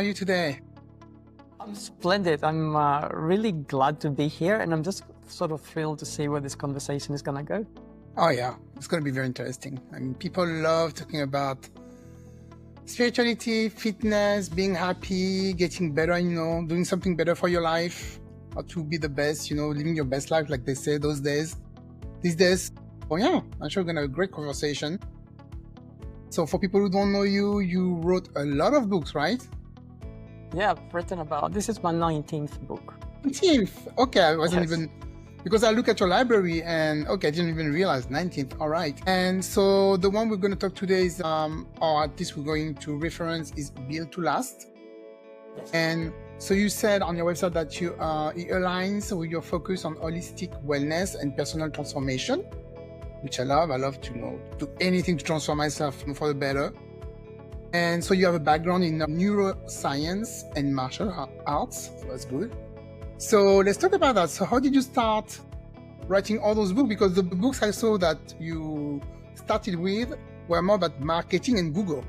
are you today? I'm splendid. I'm really glad to be here, and I'm just sort of thrilled to see where this conversation is going to go. Oh yeah, it's going to be very interesting. I mean, people love talking about spirituality, fitness, being happy, getting better, doing something better for your life, or to be the best, living your best life, like they say these days. Oh yeah, I'm sure we're going to have a great conversation. So for people who don't know you, you wrote a lot of books, right? Yeah, I've written this is my 19th book. 19th? Okay, I wasn't Yes. even, because I look at your library and okay, I didn't even realize 19th, all right. And so the one we're going to talk today is, or at least we're going to reference, is Built to Last. Yes. And so you said on your website that it aligns with your focus on holistic wellness and personal transformation, which I love. I love to do anything to transform myself for the better. And so you have a background in neuroscience and martial arts. So that's good. So let's talk about that. So how did you start writing all those books? Because the books I saw that you started with were more about marketing and Google.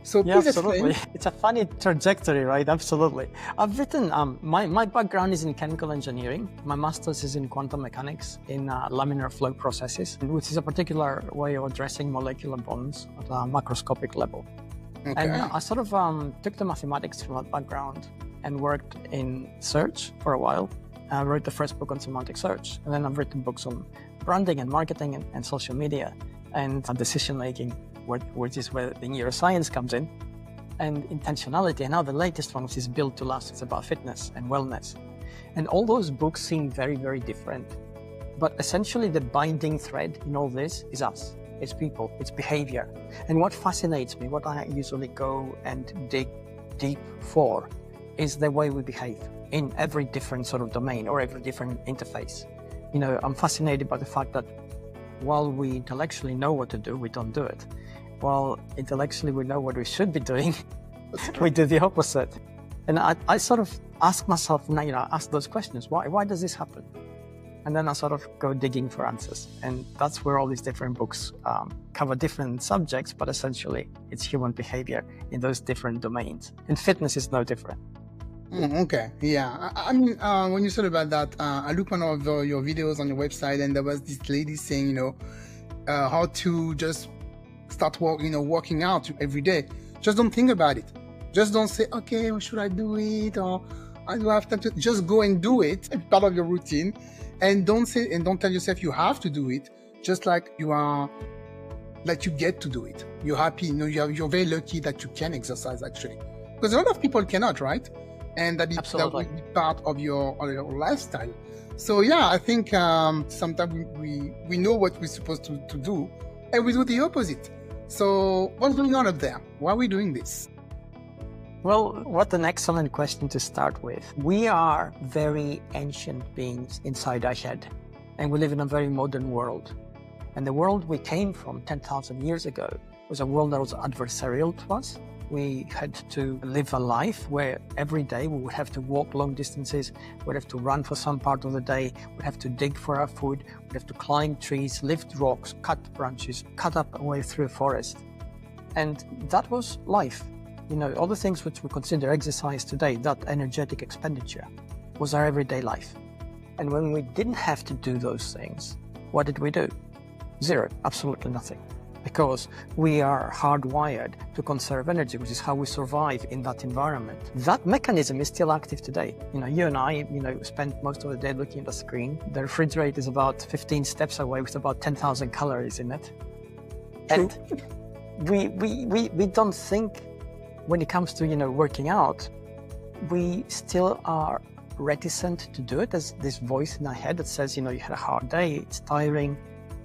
So Yeah, please absolutely. explain. It's a funny trajectory, right? Absolutely. I've written, my background is in chemical engineering. My master's is in quantum mechanics in laminar flow processes, which is a particular way of addressing molecular bonds at a macroscopic level. Okay. And I sort of took the mathematics from that background and worked in search for a while. I wrote the first book on semantic search, and then I've written books on branding and marketing and social media and decision making, which is where the neuroscience comes in, and intentionality. And now the latest one, which is Built to Last, it's about fitness and wellness. And all those books seem very, very different. But essentially the binding thread in all this is us. It's people, it's behavior. And what fascinates me, what I usually go and dig deep for, is the way we behave in every different sort of domain or every different interface. I'm fascinated by the fact that while we intellectually know what to do, we don't do it. While intellectually we know what we should be doing, we do the opposite. And I sort of ask myself, ask those questions. Why does this happen? And then I sort of go digging for answers. And that's where all these different books cover different subjects, but essentially it's human behavior in those different domains. And fitness is no different. Okay, yeah. I mean, when you said about that, I looked one of your videos on your website, and there was this lady saying, how to just start working out every day. Just don't think about it. Just don't say, okay, should I do it, or I do have time to. Just go and do it. It's part of your routine, and don't tell yourself you have to do it. Just like you are, like you get to do it. You're happy. You're very lucky that you can exercise actually, because a lot of people cannot, right? And that will be part of your lifestyle. So yeah, I think sometimes we know what we're supposed to do, and we do the opposite. So what's going on up there? Why are we doing this? Well, what an excellent question to start with. We are very ancient beings inside our head, and we live in a very modern world. And the world we came from 10,000 years ago was a world that was adversarial to us. We had to live a life where every day we would have to walk long distances, we'd have to run for some part of the day, we'd have to dig for our food, we'd have to climb trees, lift rocks, cut branches, cut up a way through a forest. And that was life. All the things which we consider exercise today, that energetic expenditure, was our everyday life. And when we didn't have to do those things, what did we do? Zero, absolutely nothing. Because we are hardwired to conserve energy, which is how we survive in that environment. That mechanism is still active today. You and I, spend most of the day looking at the screen. The refrigerator is about 15 steps away with about 10,000 calories in it. True. And we don't think when it comes to, working out, we still are reticent to do it. There's this voice in our head that says, you had a hard day, it's tiring,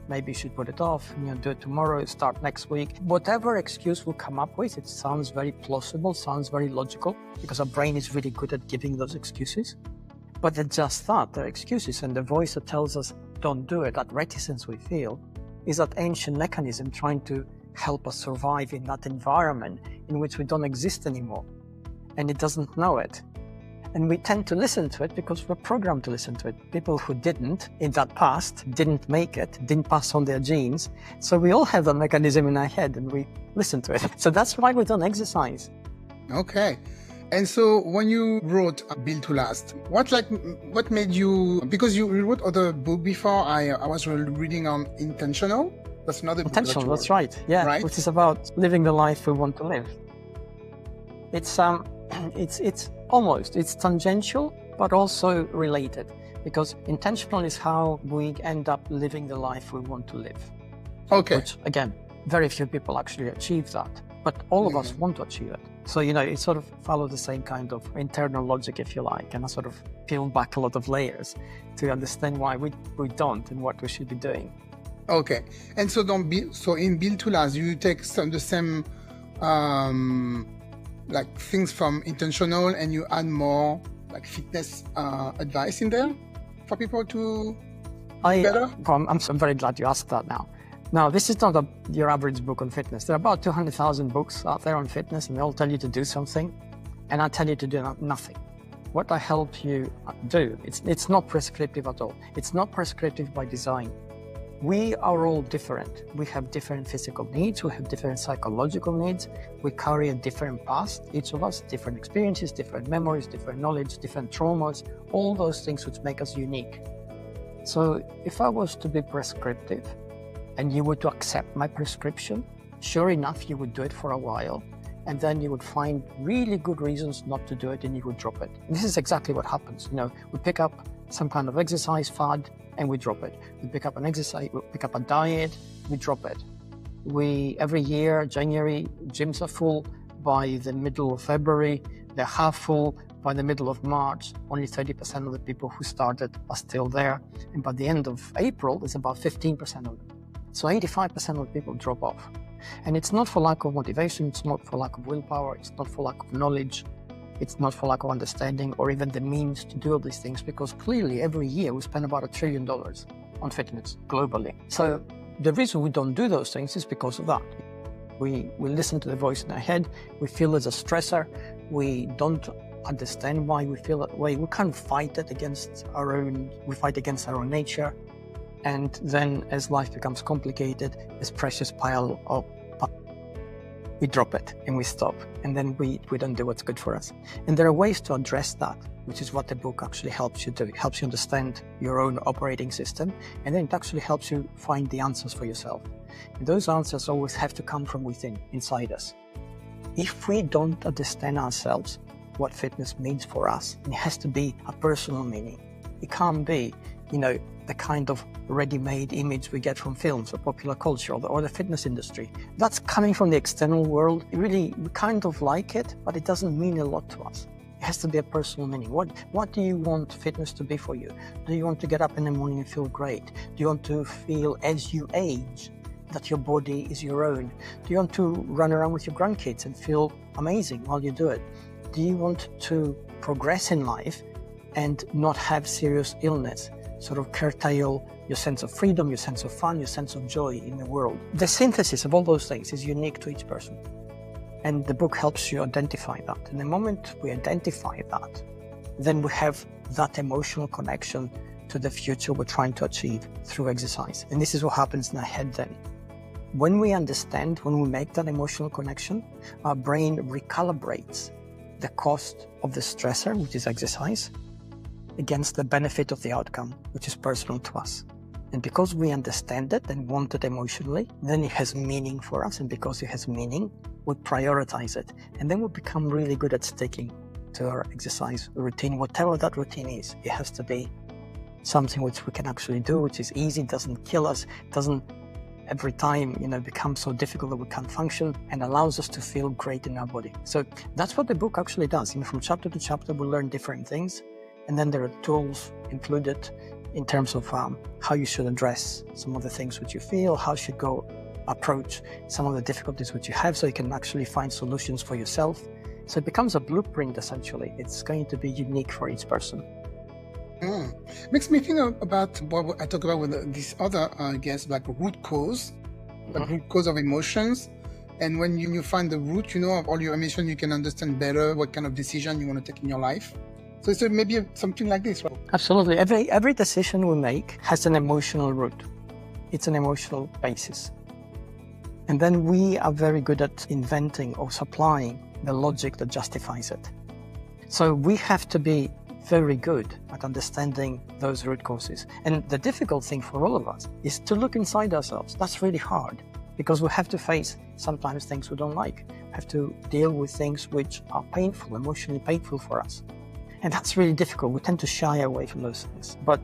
maybe you should put it off, do it tomorrow, start next week. Whatever excuse we'll come up with, it sounds very plausible, sounds very logical, because our brain is really good at giving those excuses. But they're just that, they're excuses. And the voice that tells us, don't do it, that reticence we feel, is that ancient mechanism trying to help us survive in that environment in which we don't exist anymore. And it doesn't know it. And we tend to listen to it because we're programmed to listen to it. People who didn't in that past didn't make it, didn't pass on their genes. So we all have that mechanism in our head and we listen to it. So that's why we don't exercise. Okay. And so when you wrote Build to Last, what made you, because you wrote other book before, I was reading on Intentional. That's another book. Intentional, that's right. Yeah, right? Which is about living the life we want to live. It's it's tangential, but also related, because intentional is how we end up living the life we want to live. Okay. Which, again, very few people actually achieve that, but all of us want to achieve it. So, it sort of follows the same kind of internal logic, if you like, and I sort of peel back a lot of layers to understand why we don't and what we should be doing. Okay. And so in Build to Last, you take the same like things from Intentional and you add more like fitness advice in there for people to better? I'm very glad you asked that now. Now, this is not your average book on fitness. There are about 200,000 books out there on fitness, and they all tell you to do something, and I tell you to do nothing. What I help you do, it's not prescriptive at all. It's not prescriptive by design. We are all different. We have different physical needs. We have different psychological needs. We carry a different past, each of us, different experiences, different memories, different knowledge, different traumas, all those things which make us unique. So if I was to be prescriptive and you were to accept my prescription, sure enough, you would do it for a while, and then you would find really good reasons not to do it and you would drop it. And this is exactly what happens. We pick up some kind of exercise fad and we drop it. We pick up a diet, we drop it. Every year, January, gyms are full. By the middle of February, they're half full. By the middle of March, only 30% of the people who started are still there. And by the end of April, it's about 15% of them. So 85% of the people drop off. And it's not for lack of motivation, it's not for lack of willpower, it's not for lack of knowledge, it's not for lack of understanding or even the means to do all these things, because clearly every year we spend about $1 trillion on fitness globally. So the reason we don't do those things is because of that. We listen to the voice in our head, we feel it's a stressor, we don't understand why we feel that way, we can't fight it against we fight against our own nature. And then as life becomes complicated, this precious pile up, we drop it and we stop. And then we don't do what's good for us. And there are ways to address that, which is what the book actually helps you do. It helps you understand your own operating system, and then it actually helps you find the answers for yourself. And those answers always have to come from within, inside us. If we don't understand ourselves, what fitness means for us, it has to be a personal meaning. It can't be, the kind of ready-made image we get from films or popular culture or the fitness industry. That's coming from the external world. We kind of like it, but it doesn't mean a lot to us. It has to be a personal meaning. What do you want fitness to be for you? Do you want to get up in the morning and feel great? Do you want to feel as you age that your body is your own? Do you want to run around with your grandkids and feel amazing while you do it? Do you want to progress in life and not have serious illness, sort of curtail your sense of freedom, your sense of fun, your sense of joy in the world? The synthesis of all those things is unique to each person. And the book helps you identify that. And the moment we identify that, then we have that emotional connection to the future we're trying to achieve through exercise. And this is what happens in our head then. When we understand, when we make that emotional connection, our brain recalibrates the cost of the stressor, which is exercise, against the benefit of the outcome, which is personal to us. And because we understand it and want it emotionally, then it has meaning for us. And because it has meaning, we prioritize it. And then we become really good at sticking to our exercise routine, whatever that routine is. It has to be something which we can actually do, which is easy, doesn't kill us, doesn't every time, become so difficult that we can't function, and allows us to feel great in our body. So that's what the book actually does. From chapter to chapter, we learn different things. And then there are tools included in terms of how you should address some of the things which you feel, how you should go approach some of the difficulties which you have, so you can actually find solutions for yourself. So it becomes a blueprint, essentially. It's going to be unique for each person. Makes me think about what I talk about with this other guest, like root cause, like root cause of emotions. And when you find the root, of all your emotions, you can understand better what kind of decision you want to take in your life. So it's maybe something like this, right? Absolutely. Every decision we make has an emotional root. It's an emotional basis. And then we are very good at inventing or supplying the logic that justifies it. So we have to be very good at understanding those root causes. And the difficult thing for all of us is to look inside ourselves. That's really hard because we have to face sometimes things we don't like. We have to deal with things which are painful, emotionally painful for us. And that's really difficult. We tend to shy away from those things. But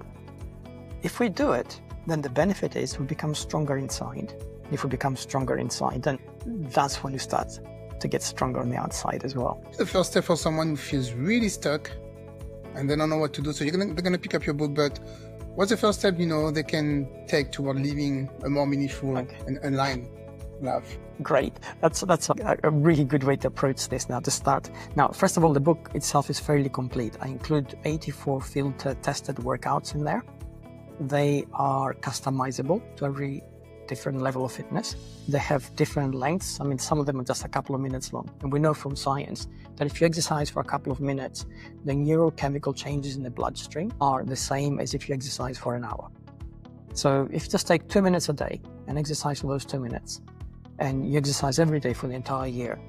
if we do it, then the benefit is we become stronger inside. If we become stronger inside, then that's when you start to get stronger on the outside as well. The first step for someone who feels really stuck and they don't know what to do. So they're gonna pick up your book, but what's the first step, they can take toward living a more meaningful and aligned life? Great. That's a really good way to approach this now to start. Now, first of all, the book itself is fairly complete. I include 84 field tested workouts in there. They are customizable to every different level of fitness. They have different lengths. I mean, some of them are just a couple of minutes long. And we know from science that if you exercise for a couple of minutes, the neurochemical changes in the bloodstream are the same as if you exercise for an hour. So if you just take 2 minutes a day and exercise for those 2 minutes, and you exercise every day for the entire year,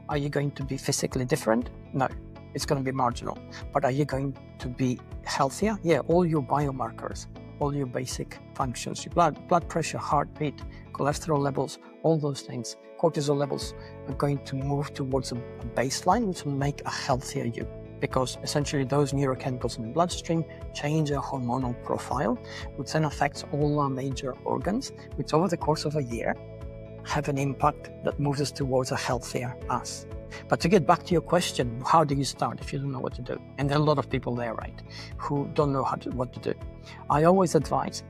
are you going to be physically different? No, it's going to be marginal. But are you going to be healthier? Yeah, all your biomarkers, all your basic functions, your blood pressure, heartbeat, cholesterol levels, all those things, cortisol levels are going to move towards a baseline, which will make a healthier you. Because essentially those neurochemicals in the bloodstream change our hormonal profile, which then affects all our major organs, which over the course of a year have an impact that moves us towards a healthier us. But to get back to your question, how do you start if you don't know what to do? And there are a lot of people there, right, who don't know what to do. I always advise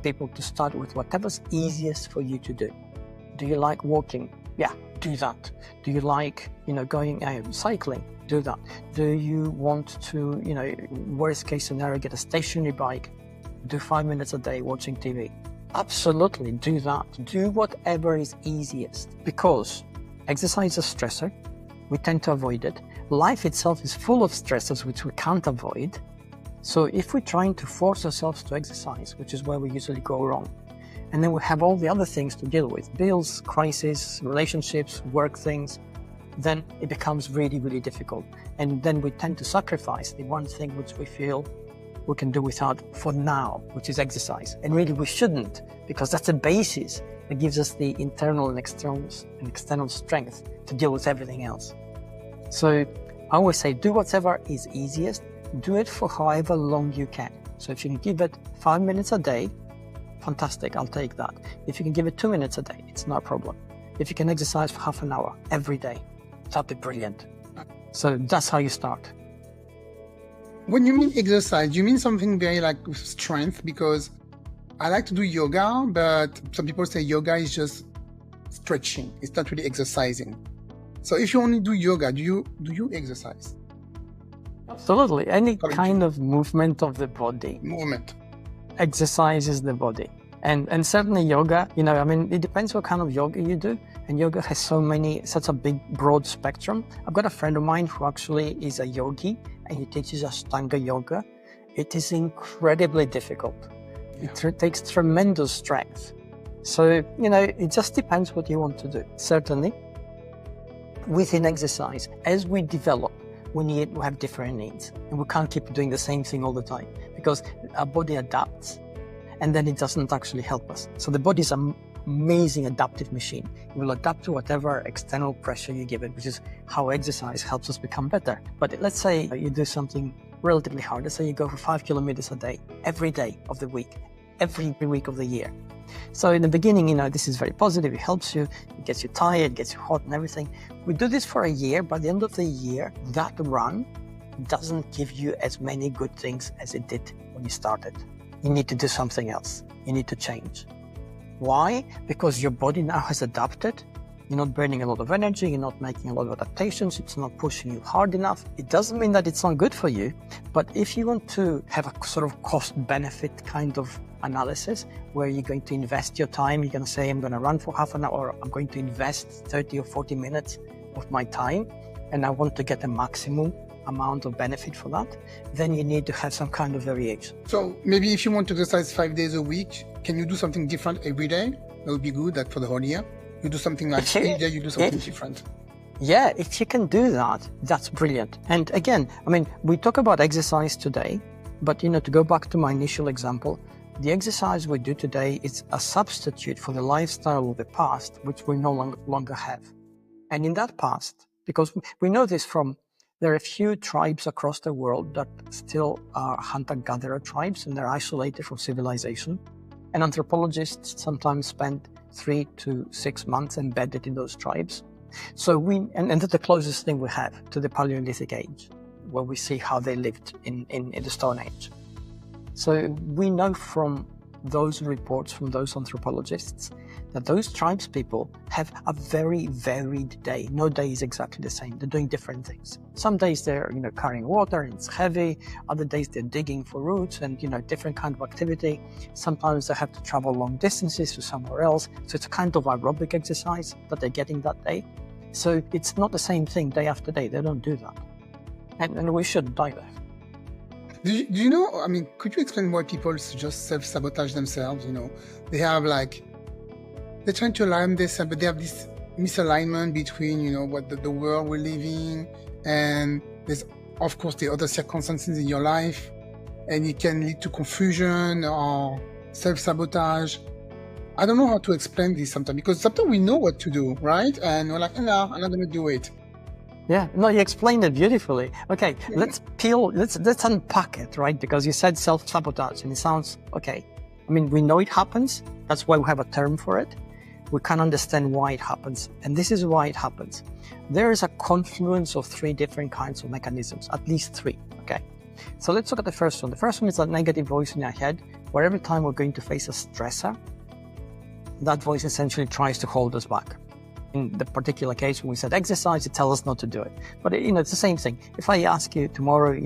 people to start with whatever's easiest for you to do. Do you like walking? Yeah, do that. Do you like, going out cycling? Do that. Do you want to, worst case scenario, get a stationary bike? Do 5 minutes a day watching TV? Absolutely, do that. Do whatever is easiest, because exercise is a stressor. We tend to avoid it. Life itself is full of stressors which we can't avoid. So if we're trying to force ourselves to exercise, which is where we usually go wrong, and then we have all the other things to deal with, bills, crises, relationships, work things, then it becomes really, really difficult. And then we tend to sacrifice the one thing which we feel we can do without for now, which is exercise. And really we shouldn't, because that's the basis that gives us the internal and external strength to deal with everything else. So I always say, do whatever is easiest, do it for however long you can. So if you can give it 5 minutes a day, fantastic, I'll take that. If you can give it 2 minutes a day, it's no problem. If you can exercise for half an hour every day, that'd be brilliant. So that's how you start. When you mean exercise, you mean something very like strength? Because I like to do yoga, but some people say yoga is just stretching. It's not really exercising. So if you only do yoga, do you exercise? Absolutely. Any kind of movement of the body. Movement. Exercises the body. And certainly yoga, it depends what kind of yoga you do. And yoga has such a big, broad spectrum. I've got a friend of mine who actually is a yogi, and he teaches Ashtanga yoga. It is incredibly difficult. Yeah. It takes tremendous strength. So, it just depends what you want to do. Certainly, within exercise, as we develop, we have different needs. And we can't keep doing the same thing all the time, because our body adapts, and then it doesn't actually help us. So the body is an amazing adaptive machine. It will adapt to whatever external pressure you give it, which is how exercise helps us become better. But let's say you do something relatively hard. Let's say you go for 5 kilometers a day, every day of the week, every week of the year. So in the beginning, this is very positive. It helps you, it gets you tired, gets you hot and everything. We do this for a year. By the end of the year, that run doesn't give you as many good things as it did when you started. You need to do something else. You need to change. Why? Because your body now has adapted. You're not burning a lot of energy. You're not making a lot of adaptations. It's not pushing you hard enough. It doesn't mean that it's not good for you. But if you want to have a sort of cost-benefit kind of analysis, where you're going to invest your time, you're going to say, I'm going to run for half an hour, or I'm going to invest 30 or 40 minutes of my time, and I want to get a maximum amount of benefit for that, then you need to have some kind of variation. So maybe if you want to exercise 5 days a week, can you do something different every day? That would be good, like for the whole year. You do something like every day, you do something different. Yeah, if you can do that, that's brilliant. And again, I mean, we talk about exercise today, but to go back to my initial example, the exercise we do today is a substitute for the lifestyle of the past, which we no longer have. And in that past, because we know this there are a few tribes across the world that still are hunter-gatherer tribes, and they're isolated from civilization. And anthropologists sometimes spend 3 to 6 months embedded in those tribes. So and that's the closest thing we have to the Paleolithic age, where we see how they lived in the Stone Age. So we know from those reports from those anthropologists that those tribes people have a very varied day. No day is exactly the same. They're doing different things. Some days they're carrying water and it's heavy. Other days they're digging for roots and different kind of activity. Sometimes they have to travel long distances to somewhere else. So it's a kind of aerobic exercise that they're getting that day. So it's not the same thing day after day. They don't do that, and we shouldn't either. Do you know, I mean, could you explain why people just self-sabotage themselves? They have they're trying to align this, but they have this misalignment between, what the world we're living, and there's, of course, the other circumstances in your life, and it can lead to confusion or self-sabotage. I don't know how to explain this sometimes, because sometimes we know what to do, right? And we're like, no, I'm not going to do it. Yeah, no, you explained it beautifully. Okay, let's unpack it, right? Because you said self-sabotage and it sounds, okay. I mean, we know it happens. That's why we have a term for it. We can understand why it happens. And this is why it happens. There is a confluence of 3 different kinds of mechanisms, at least 3, okay? So let's look at the first one. The first one is a negative voice in our head, where every time we're going to face a stressor, that voice essentially tries to hold us back. In the particular case, when we said exercise, it tells us not to do it. But it's the same thing. If I ask you tomorrow,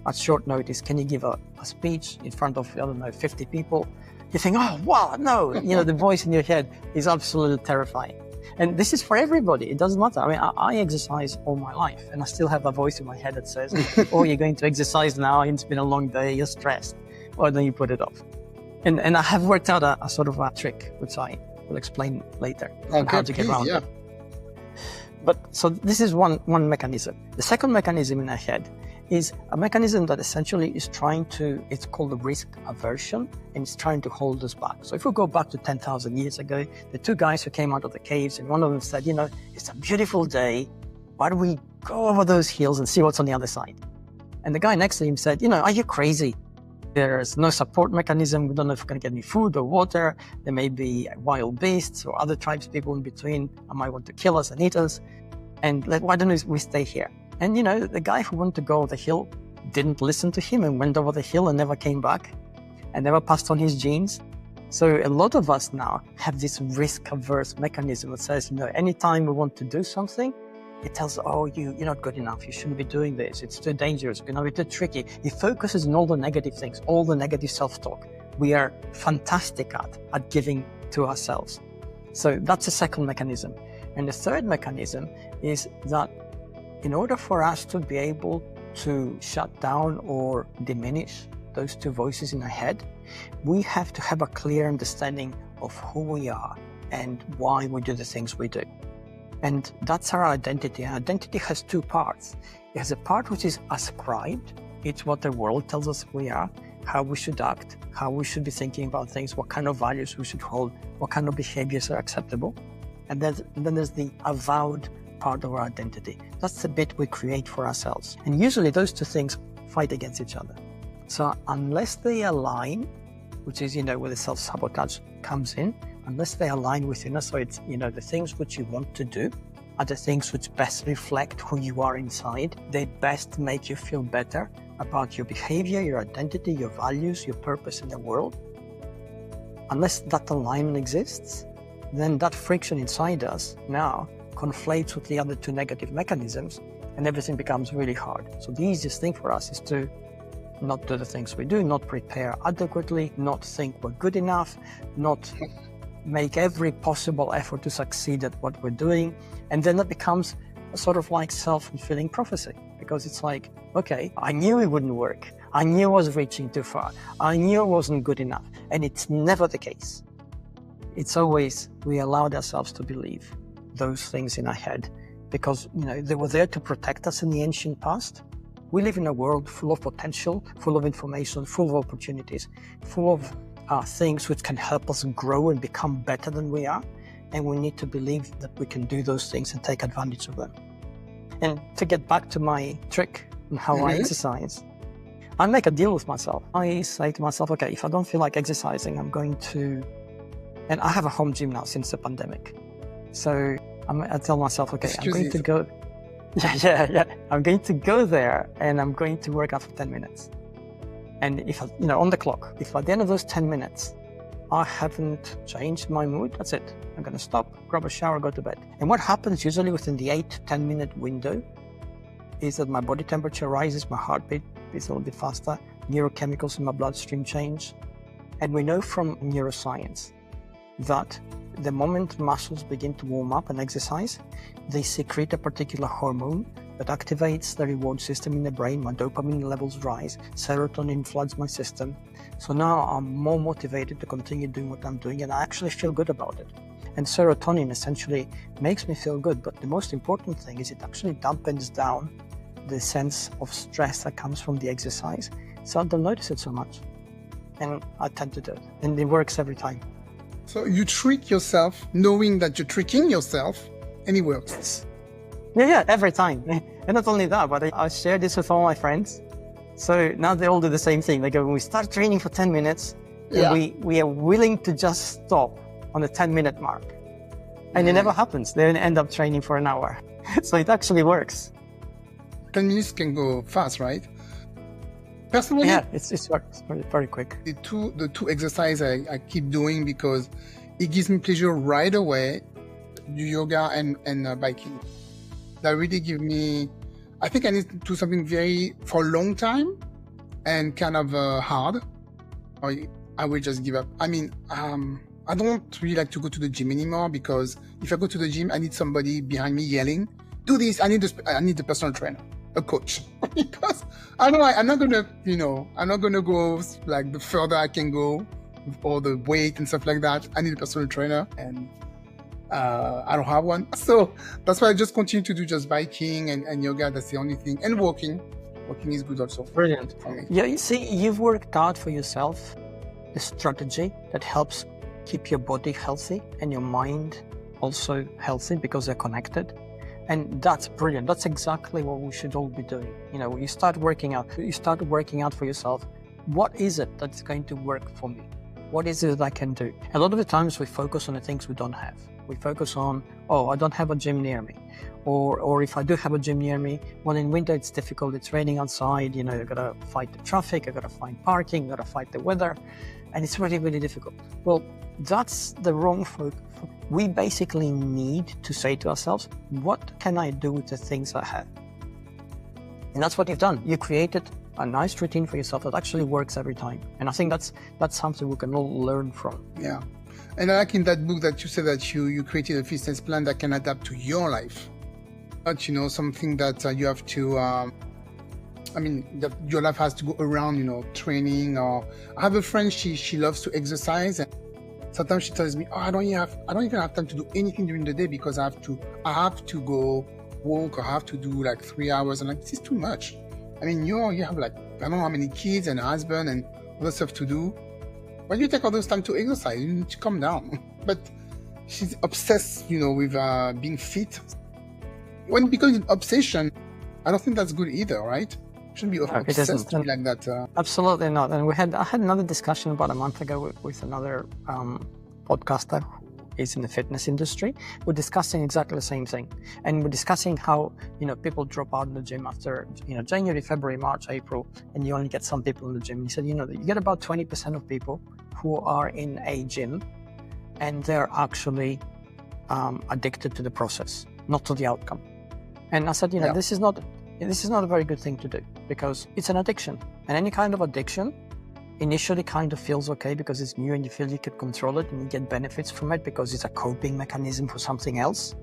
at short notice, can you give a speech in front of, 50 people? You think, oh, wow, no. The voice in your head is absolutely terrifying. And this is for everybody. It doesn't matter. I mean, I exercise all my life, and I still have a voice in my head that says, oh, you're going to exercise now. It's been a long day. You're stressed. Or then you put it off. And I have worked out a sort of a trick, which I will explain later on how to get around it. But so this is one mechanism. The second mechanism in our head is a mechanism that essentially is it's called risk aversion, and it's trying to hold us back. So if we go back to 10,000 years ago, the 2 guys who came out of the caves, and one of them said, it's a beautiful day. Why don't we go over those hills and see what's on the other side? And the guy next to him said, are you crazy? There's no support mechanism. We don't know if we're going to get any food or water. There may be wild beasts or other tribes people in between and might want to kill us and eat us. And why don't we stay here? And the guy who wanted to go over the hill didn't listen to him and went over the hill and never came back and never passed on his genes. So a lot of us now have this risk-averse mechanism that says, anytime we want to do something, it tells, oh, you're not good enough. You shouldn't be doing this. It's too dangerous. It's going to be too tricky. It focuses on all the negative things, all the negative self-talk. We are fantastic at giving to ourselves. So that's the second mechanism. And the third mechanism is that in order for us to be able to shut down or diminish those 2 voices in our head, we have to have a clear understanding of who we are and why we do the things we do. And that's our identity. Our identity has 2 parts. It has a part which is ascribed. It's what the world tells us we are, how we should act, how we should be thinking about things, what kind of values we should hold, what kind of behaviors are acceptable. And then there's the avowed part of our identity. That's the bit we create for ourselves. And usually those 2 things fight against each other. So unless they align, which is, where the self-sabotage comes in, unless they align within us, so it's, the things which you want to do are the things which best reflect who you are inside. They best make you feel better about your behavior, your identity, your values, your purpose in the world. Unless that alignment exists, then that friction inside us now conflates with the other 2 negative mechanisms, and everything becomes really hard. So the easiest thing for us is to not do the things we do, not prepare adequately, not think we're good enough, not make every possible effort to succeed at what we're doing. And then that becomes a sort of like self-fulfilling prophecy, because it's like, okay, I knew it wouldn't work. I knew I was reaching too far. I knew I wasn't good enough. And it's never the case. It's always we allowed ourselves to believe those things in our head because, they were there to protect us in the ancient past. We live in a world full of potential, full of information, full of opportunities, full of things which can help us grow and become better than we are. And we need to believe that we can do those things and take advantage of them. And to get back to my trick and how I exercise, I make a deal with myself. I say to myself, okay, if I don't feel like exercising, I'm going to, and I have a home gym now since the pandemic. So I tell myself, okay, I'm going to go, I'm going to go there and I'm going to work out for 10 minutes. And if on the clock, if at the end of those 10 minutes, I haven't changed my mood, that's it. I'm going to stop, grab a shower, go to bed. And what happens usually within the 8 to 10 minute window is that my body temperature rises, my heartbeat beats a little bit faster, neurochemicals in my bloodstream change. And we know from neuroscience that the moment muscles begin to warm up and exercise, they secrete a particular hormone that activates the reward system in the brain. My dopamine levels rise, serotonin floods my system. So now I'm more motivated to continue doing what I'm doing, and I actually feel good about it. And serotonin essentially makes me feel good, but the most important thing is it actually dampens down the sense of stress that comes from the exercise. So I don't notice it so much. And I tend to do it, and it works every time. So you trick yourself knowing that you're tricking yourself, and it works. Yeah, every time. And not only that, but I share this with all my friends. So now they all do the same thing. They go, when we start training for 10 minutes, we are willing to just stop on the 10-minute mark. And it never happens. They end up training for an hour. So it actually works. 10 minutes can go fast, right? Personally, it's very, very quick. The two exercises I keep doing because it gives me pleasure right away, yoga and biking. That really give me, I think I need to do something for a long time and kind of hard, or I will just give up. I mean, I don't really like to go to the gym anymore because if I go to the gym, I need somebody behind me yelling, do this, I need a personal trainer, a coach. Because I'm not gonna go like the further I can go with all the weight and stuff like that. I need a personal trainer, and I don't have one. So that's why I just continue to do just biking and yoga. That's the only thing. And walking. Walking is good also. Brilliant. For me. Yeah, you see, you've worked out for yourself the strategy that helps keep your body healthy and your mind also healthy because they're connected. And that's brilliant. That's exactly what we should all be doing. You start working out for yourself. What is it that's going to work for me? What is it that I can do? A lot of the times we focus on the things we don't have. We focus on, I don't have a gym near me. Or if I do have a gym near me, well, in winter it's difficult, it's raining outside, you've got to fight the traffic, you've got to find parking, you've got to fight the weather, and it's really, really difficult. Well, that's the wrong focus. We basically need to say to ourselves, what can I do with the things I have? And that's what you've done. You created a nice routine for yourself that actually works every time. And I think that's something we can all learn from. Yeah. And I like in that book that you said that you created a fitness plan that can adapt to your life. Not, something that you have to, that your life has to go around, training. Or I have a friend, she loves to exercise. And sometimes she tells me, I don't even have time to do anything during the day because I have to go walk or I have to do like 3 hours. And this is too much. You have like, I don't know how many kids and a husband and other stuff to do. When you take all those time to exercise, you need to calm down. But she's obsessed, with being fit. When it becomes an obsession, I don't think that's good either, right? Shouldn't be obsessed to be like that. Absolutely not. And I had another discussion about a month ago with another podcaster who is in the fitness industry. We're discussing exactly the same thing. And we're discussing how, people drop out of the gym after, January, February, March, April, and you only get some people in the gym. He said, you get about 20% of people who are in a gym and they're actually addicted to the process, not to the outcome. And I said, this is not a very good thing to do because it's an addiction. And any kind of addiction initially kind of feels okay because it's new and you feel you could control it and you get benefits from it because it's a coping mechanism for something else.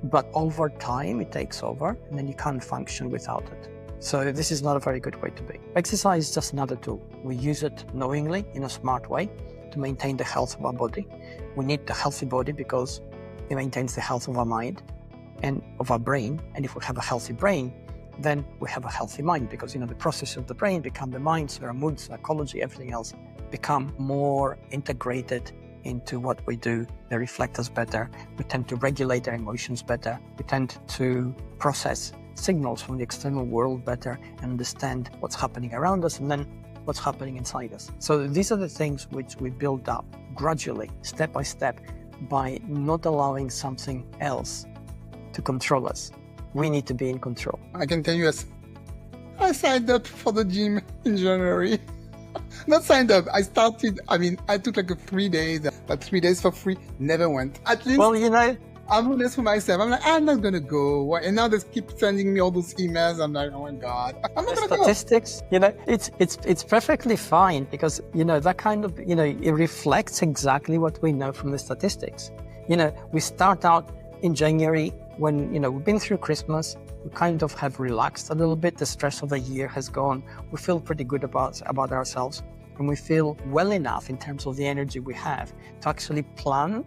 But over time, it takes over and then you can't function without it. So this is not a very good way to be. Exercise is just another tool. We use it knowingly in a smart way to maintain the health of our body. We need the healthy body because it maintains the health of our mind. and of our brain. And if we have a healthy brain, then we have a healthy mind, because the process of the brain become the mind, so our mood, psychology, everything else become more integrated into what we do. They reflect us better. We tend to regulate our emotions better. We tend to process signals from the external world better and understand what's happening around us and then what's happening inside us. So these are the things which we build up gradually, step by step, by not allowing something else to control us. We need to be in control. I can tell you, I signed up for the gym in January. Not signed up. I took like 3 days, like 3 days for free, never went. At least, well, I'm honest for myself. I'm like, I'm not going to go. And now they keep sending me all those emails. I'm like, oh my God, I'm not going to go. Statistics, it's perfectly fine, because, that kind of, it reflects exactly what we know from the statistics. We start out in January when, we've been through Christmas. We kind of have relaxed a little bit. The stress of the year has gone. We feel pretty good about ourselves, and we feel well enough in terms of the energy we have to actually plan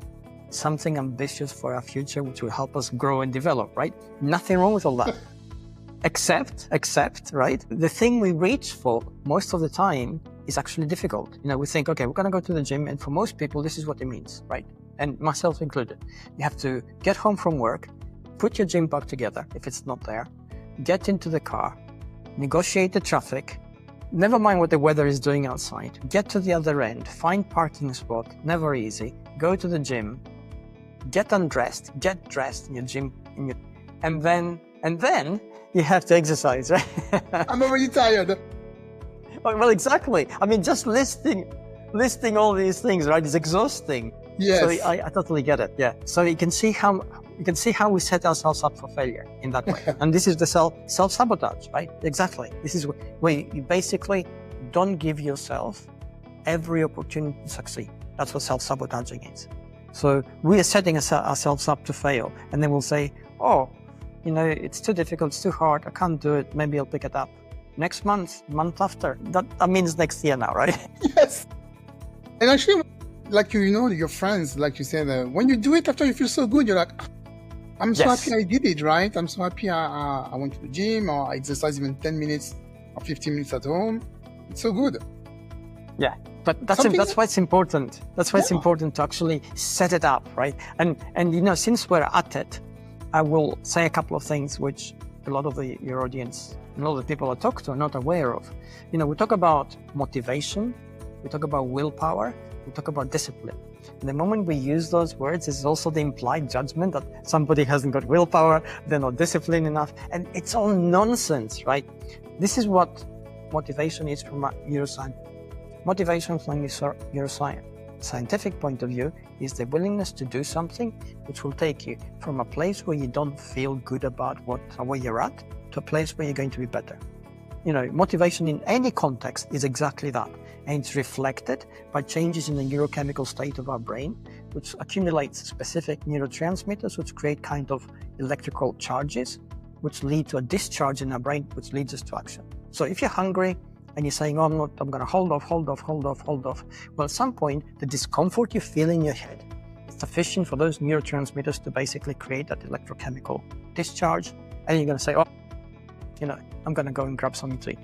something ambitious for our future, which will help us grow and develop, right? Nothing wrong with all that. Except, right? The thing we reach for most of the time is actually difficult. We think, okay, we're going to go to the gym. And for most people, this is what it means, right? And myself included. You have to get home from work, put your gym bag together if it's not there, get into the car, negotiate the traffic, never mind what the weather is doing outside, get to the other end, find parking spot, never easy, go to the gym, get undressed, get dressed in your gym, and then you have to exercise, right? I'm already tired. Well, exactly. Just listing all these things, right, is exhausting. Yes. So I totally get it. Yeah. So you can see how we set ourselves up for failure in that way. And this is the self-sabotage, right? Exactly. This is where you basically don't give yourself every opportunity to succeed. That's what self-sabotaging is. So we are setting ourselves up to fail. And then we'll say, oh, it's too difficult, it's too hard, I can't do it, maybe I'll pick it up next month after. That means next year now, right? Yes. And actually, like your friends, like you said, when you do it after you feel so good, you're like, I'm so happy I did it, right? I'm so happy I went to the gym, or I exercised even 10 minutes or 15 minutes at home. It's so good. Yeah, but that's why it's important. That's why it's important to actually set it up, right? And since we're at it, I will say a couple of things which a lot of your audience and a lot of the people I talk to are not aware of. We talk about motivation, we talk about willpower, we talk about discipline. And the moment we use those words, is also the implied judgment that somebody hasn't got willpower, they're not disciplined enough, and it's all nonsense, right? This is what motivation is from a neuroscience. Motivation from a scientific point of view is the willingness to do something which will take you from a place where you don't feel good about where you're at to a place where you're going to be better. Motivation in any context is exactly that. And it's reflected by changes in the neurochemical state of our brain, which accumulates specific neurotransmitters, which create kind of electrical charges, which lead to a discharge in our brain, which leads us to action. So if you're hungry and you're saying, oh, I'm going to hold off. Well, at some point, the discomfort you feel in your head is sufficient for those neurotransmitters to basically create that electrochemical discharge. And you're going to say, oh, I'm going to go and grab something to eat.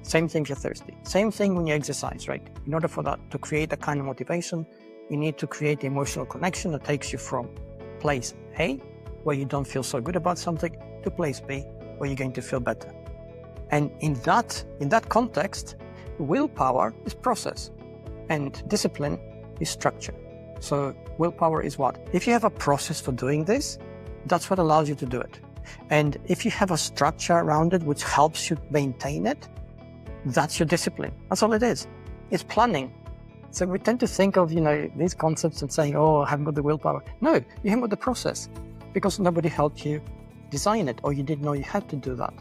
Same thing if you're thirsty. Same thing when you exercise, right? In order for that to create that kind of motivation, you need to create the emotional connection that takes you from place A, where you don't feel so good about something, to place B, where you're going to feel better. And in that context, willpower is process and discipline is structure. So willpower is what? If you have a process for doing this, that's what allows you to do it. And if you have a structure around it which helps you maintain it, that's your discipline. That's all it is. It's planning. So we tend to think of, these concepts and saying, oh, I haven't got the willpower. No, you haven't got the process because nobody helped you design it, or you didn't know you had to do that.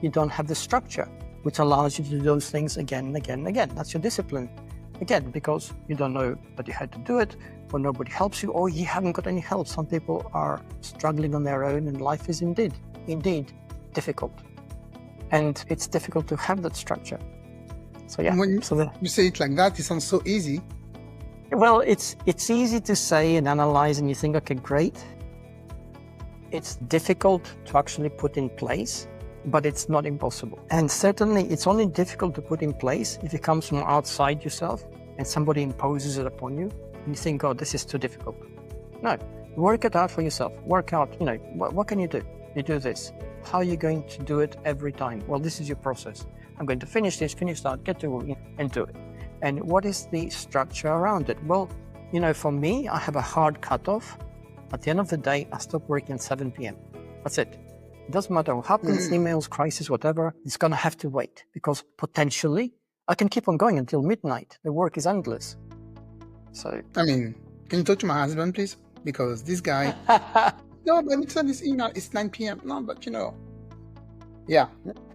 You don't have the structure which allows you to do those things again and again and again. That's your discipline. Again, because you don't know that you had to do it, or nobody helps you, or you haven't got any help. Some people are struggling on their own, and life is indeed difficult. And it's difficult to have that structure. So yeah. When you say it like that, it sounds so easy. Well, it's easy to say and analyze, and you think, okay, great. It's difficult to actually put in place, but it's not impossible. And certainly it's only difficult to put in place if it comes from outside yourself and somebody imposes it upon you and you think, oh, this is too difficult. No, work it out for yourself. Work out, what can you do? You do this. How are you going to do it every time? Well, this is your process. I'm going to finish this, finish that, get to it and do it. And what is the structure around it? Well, for me, I have a hard cutoff. At the end of the day, I stop working at 7 p.m. That's it. It doesn't matter what happens, emails, crisis, whatever, it's going to have to wait because potentially I can keep on going until midnight. The work is endless. So, can you talk to my husband, please? Because this guy, no, but it's on this email, it's 9 p.m. No, but yeah.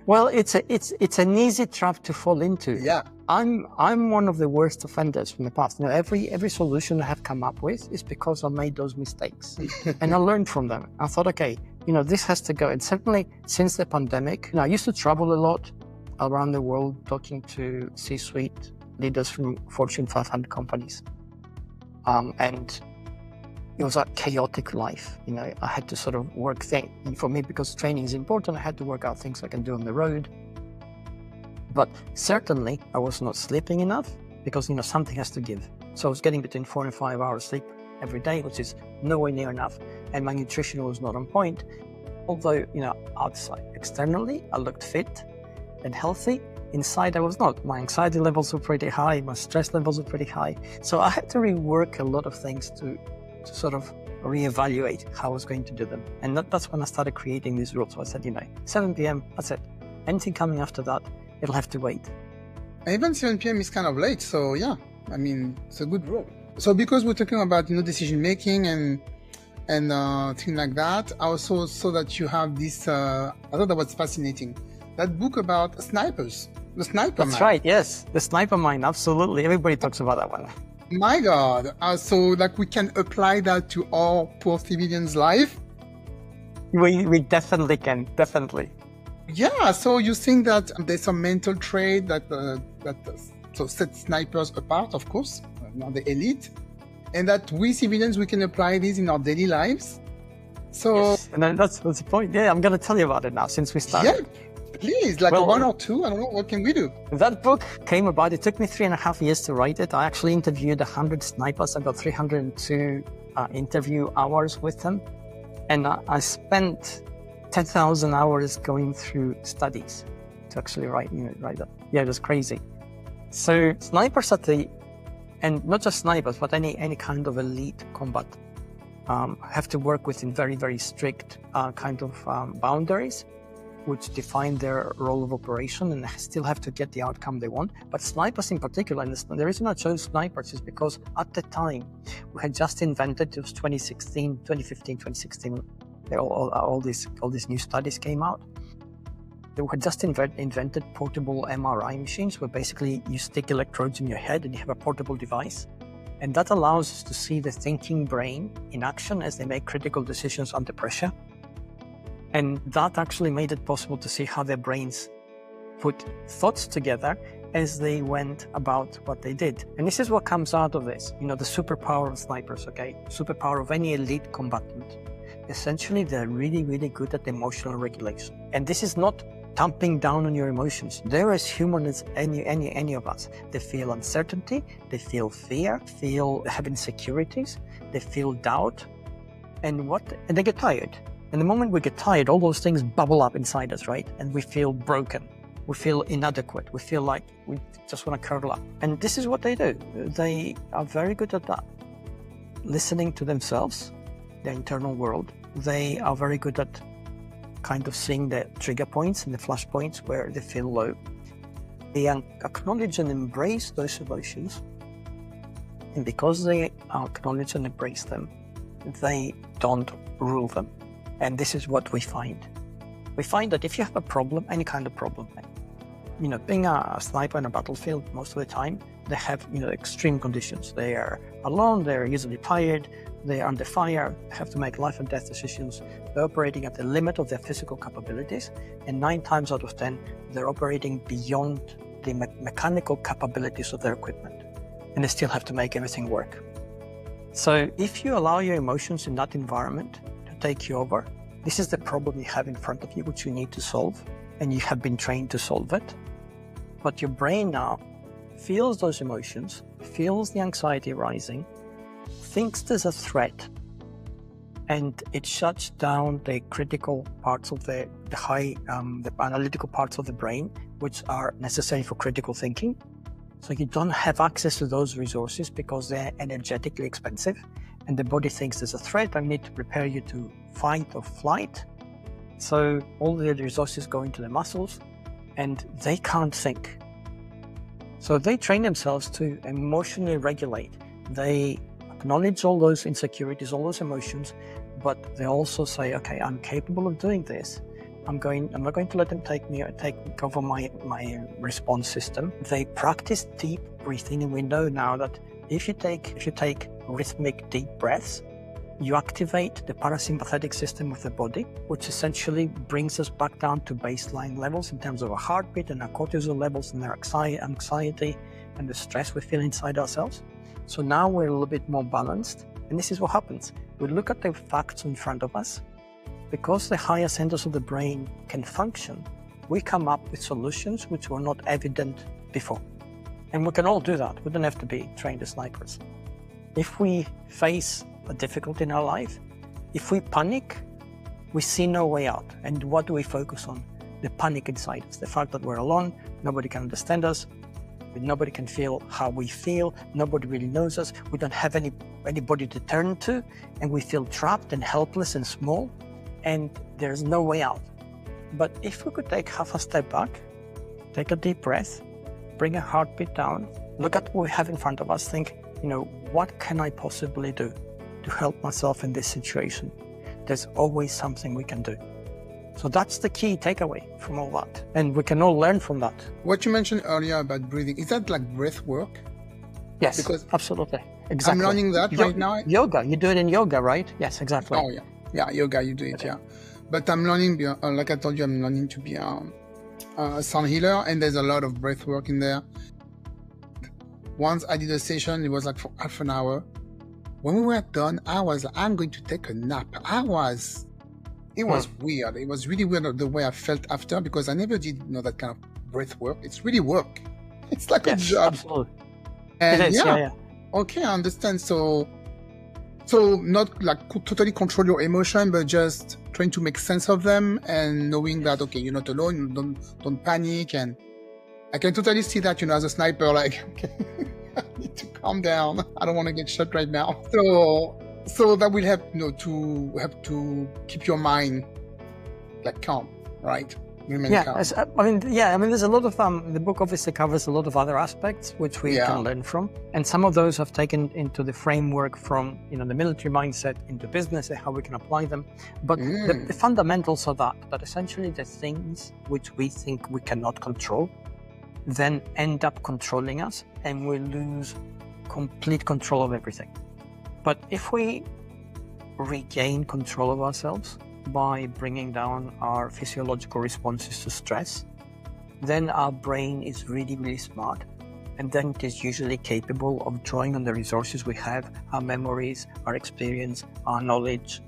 Well, it's an easy trap to fall into. Yeah. I'm one of the worst offenders from the past. Every solution I have come up with is because I made those mistakes and I learned from them. I thought, okay, this has to go. And certainly since the pandemic, I used to travel a lot around the world talking to C-suite leaders from Fortune 500 companies. And it was a chaotic life. I had to sort of work things. For me, because training is important, I had to work out things I can do on the road. But certainly I was not sleeping enough because, something has to give. So I was getting between 4 and 5 hours sleep every day, which is nowhere near enough. And my nutrition was not on point. Although, outside, externally, I looked fit and healthy. Inside, I was not. My anxiety levels were pretty high. My stress levels were pretty high. So I had to rework a lot of things to sort of reevaluate how I was going to do them. And that's when I started creating these rules. So I said, 7 p.m., that's it. Anything coming after that, it'll have to wait. Even 7 p.m. is kind of late. So yeah, it's a good rule. So because we're talking about, decision making and things like that, I also saw that you have this, I thought that was fascinating. That book about snipers, the sniper mind. That's right, yes. The sniper mind, absolutely. Everybody talks about that one. My God. So we can apply that to all poor civilians' life? We definitely can, definitely. Yeah, so you think that there's some mental trait that sets snipers apart, of course, not the elite, and that we civilians, we can apply this in our daily lives? So, yes. And that's the point. Yeah, I'm going to tell you about it now since we started. Yeah. Please, one or two, I don't know, what can we do? That book came about, it took me 3.5 years to write it. I actually interviewed 100 snipers. I got 302 interview hours with them. And I spent 10,000 hours going through studies to actually write that. Yeah, it was crazy. So snipers and not just snipers, but any kind of elite combat have to work within very, very strict boundaries, which define their role of operation and still have to get the outcome they want. But snipers in particular, and the reason I chose snipers is because at the time we had just invented, it was 2015, 2016, all these new studies came out. They had just invented portable MRI machines where basically you stick electrodes in your head and you have a portable device. And that allows us to see the thinking brain in action as they make critical decisions under pressure. And that actually made it possible to see how their brains put thoughts together as they went about what they did. And this is what comes out of this, the superpower of snipers, okay? Superpower of any elite combatant. Essentially, they're really, really good at emotional regulation. And this is not tamping down on your emotions. They're as human as any of us. They feel uncertainty, they feel fear, have insecurities, they feel doubt, and they get tired. And the moment we get tired, all those things bubble up inside us, right? And we feel broken. We feel inadequate. We feel like we just want to curl up. And this is what they do. They are very good at that. Listening to themselves, their internal world. They are very good at kind of seeing the trigger points and the flash points where they feel low. They acknowledge and embrace those emotions. And because they acknowledge and embrace them, they don't rule them. And this is what we find. We find that if you have a problem, any kind of problem, being a sniper in a battlefield, most of the time, they have, extreme conditions. They are alone, they're usually tired, they are under fire, have to make life and death decisions. They're operating at the limit of their physical capabilities. And 9 times out of 10, they're operating beyond the mechanical capabilities of their equipment. And they still have to make everything work. So if you allow your emotions in that environment to take you over, this is the problem you have in front of you, which you need to solve, and you have been trained to solve it. But your brain now feels those emotions, feels the anxiety rising, thinks there's a threat, and it shuts down the critical parts of the analytical parts of the brain, which are necessary for critical thinking. So you don't have access to those resources because they're energetically expensive, and the body thinks there's a threat. I need to prepare you to fight or flight. So all the resources go into the muscles, and they can't think. So they train themselves to emotionally regulate. They acknowledge all those insecurities, all those emotions, but they also say, okay, I'm capable of doing this. I'm not going to let them take over my response system. They practice deep breathing, and we know now that if you take rhythmic deep breaths, you activate the parasympathetic system of the body, which essentially brings us back down to baseline levels in terms of our heartbeat and our cortisol levels and our anxiety and the stress we feel inside ourselves. So now we're a little bit more balanced. And this is what happens. We look at the facts in front of us. Because the higher centers of the brain can function, we come up with solutions which were not evident before. And we can all do that. We don't have to be trained as snipers. If we face a difficulty in our life, if we panic, we see no way out. And what do we focus on? The panic inside us, the fact that we're alone, nobody can understand us, nobody can feel how we feel, nobody really knows us, we don't have anybody to turn to, and we feel trapped and helpless and small, and there's no way out. But if we could take half a step back, take a deep breath, bring our heartbeat down, look at what we have in front of us, think, what can I possibly do to help myself in this situation? There's always something we can do. So that's the key takeaway from all that. And we can all learn from that. What you mentioned earlier about breathing, is that like breath work? Yes, because absolutely. Exactly. I'm learning that right now. Yoga, you do it in yoga, right? Yes, exactly. Oh, yeah. Yeah, yoga, you do it, yeah. But I'm learning, like I told you, I'm learning to be a sound healer, and there's a lot of breath work in there. Once I did a session, it was like for half an hour. When we were done, I was like, I'm going to take a nap. It was weird. It was really weird the way I felt after, because I never did that kind of breath work. It's really work. It's like a job. Absolutely. And it is, yeah. Okay, I understand. So not like totally control your emotion, but just trying to make sense of them and knowing that, okay, you're not alone, don't panic. And I can totally see that, as a sniper, like, okay, I need to calm down. I don't want to get shot right now. So that will help, to keep your mind like calm, right? Remain calm. There's a lot of, the book obviously covers a lot of other aspects which we can learn from. And some of those have taken into the framework from, the military mindset into business and how we can apply them. But the fundamentals of that essentially the things which we think we cannot control then end up controlling us, and we lose complete control of everything. But if we regain control of ourselves by bringing down our physiological responses to stress, then our brain is really, really smart. And then it is usually capable of drawing on the resources we have, our memories, our experience, our knowledge,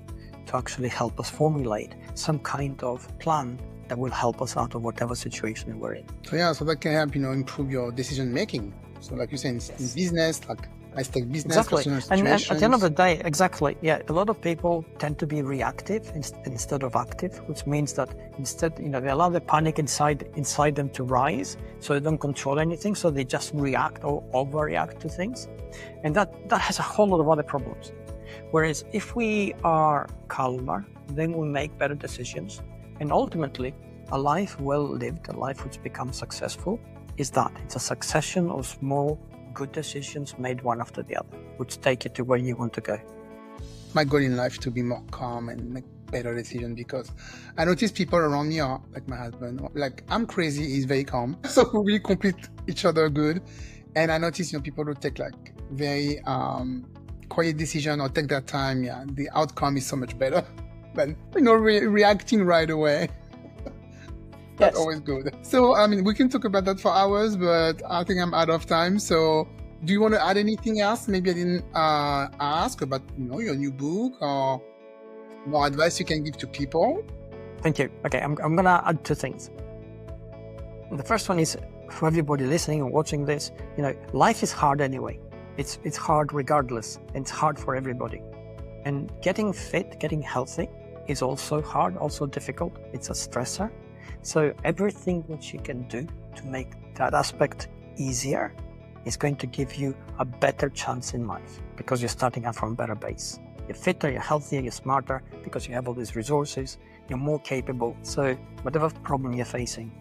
to actually help us formulate some kind of plan that will help us out of whatever situation we're in. So that can help, improve your decision making. So like you said, in business, like let's take business. Exactly. And at the end of the day, a lot of people tend to be reactive instead of active, which means that instead, they allow the panic inside them to rise, so they don't control anything, so they just react or overreact to things. And that has a whole lot of other problems. Whereas if we are calmer, then we make better decisions. And ultimately, a life well lived, a life which becomes successful, is that it's a succession of small, good decisions made one after the other, which take you to where you want to go. My goal in life to be more calm and make better decisions, because I notice people around me are like my husband. Like, I'm crazy, he's very calm. So we really complete each other good. And I notice, people who take like very quiet decision or take their time, the outcome is so much better than reacting right away. That's always good. So we can talk about that for hours, but I think I'm out of time. So do you want to add anything else? Maybe I didn't ask about your new book or more advice you can give to people? Thank you. Okay, I'm going to add 2 things. The first one is for everybody listening and watching this, life is hard anyway. It's hard regardless, and it's hard for everybody. And getting fit, getting healthy is also hard, also difficult. It's a stressor. So everything which you can do to make that aspect easier is going to give you a better chance in life, because you're starting out from a better base. You're fitter, you're healthier, you're smarter, because you have all these resources, you're more capable. So whatever problem you're facing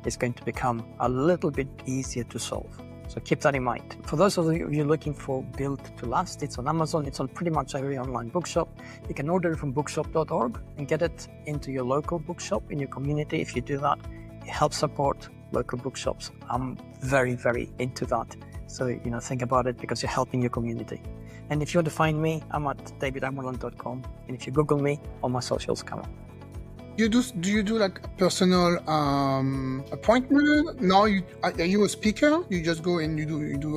is going to become a little bit easier to solve. So keep that in mind. For those of you looking for Built to Last, it's on Amazon, it's on pretty much every online bookshop. You can order it from bookshop.org and get it into your local bookshop in your community. If you do that, it helps support local bookshops. I'm very, very into that. So, think about it, because you're helping your community. And if you want to find me, I'm at davidamerland.com. And if you Google me, all my socials come up. Do you do like a personal appointment? No, are you a speaker? You just go and you do.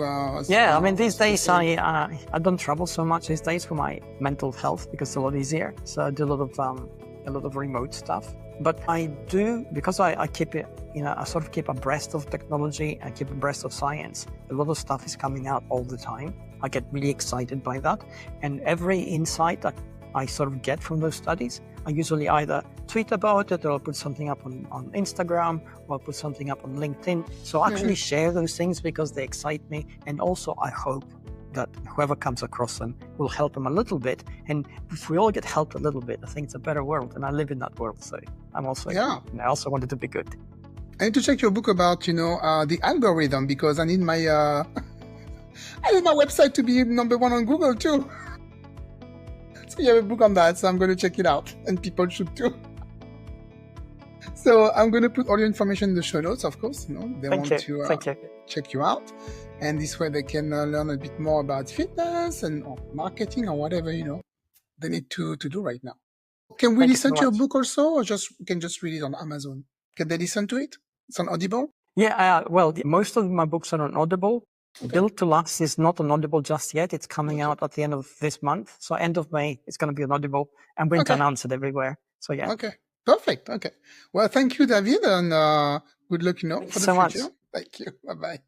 Yeah, these days I don't travel so much these days for my mental health, because it's a lot easier. So I do a lot of remote stuff. But I do, because I keep it, I sort of keep abreast of technology, I keep abreast of science. A lot of stuff is coming out all the time. I get really excited by that, and every insight that I sort of get from those studies, I usually either tweet about it, or I'll put something up on Instagram, or I'll put something up on LinkedIn. So I actually share those things because they excite me. And also I hope that whoever comes across them will help them a little bit. And if we all get helped a little bit, I think it's a better world. And I live in that world. So I'm also, I also want it to be good. I need to check your book about, the algorithm, because I need my, I need my website to be #1 on Google too. So you have a book on that, so I'm going to check it out, and people should too. So I'm going to put all your information in the show notes, of course. They want to check you out, and this way they can learn a bit more about fitness and marketing or whatever they need to do right now. Can we listen to your book also, or can just read it on Amazon? Can they listen to it? It's on Audible? Yeah, well, most of my books are on Audible. Okay. Built to Last is not on Audible just yet. It's coming out at the end of this month. So end of May, it's going to be on Audible. I'm going to announce it everywhere. So yeah. Okay, perfect. Okay. Well, thank you, David, and good luck, for the future. Thank you. Bye-bye.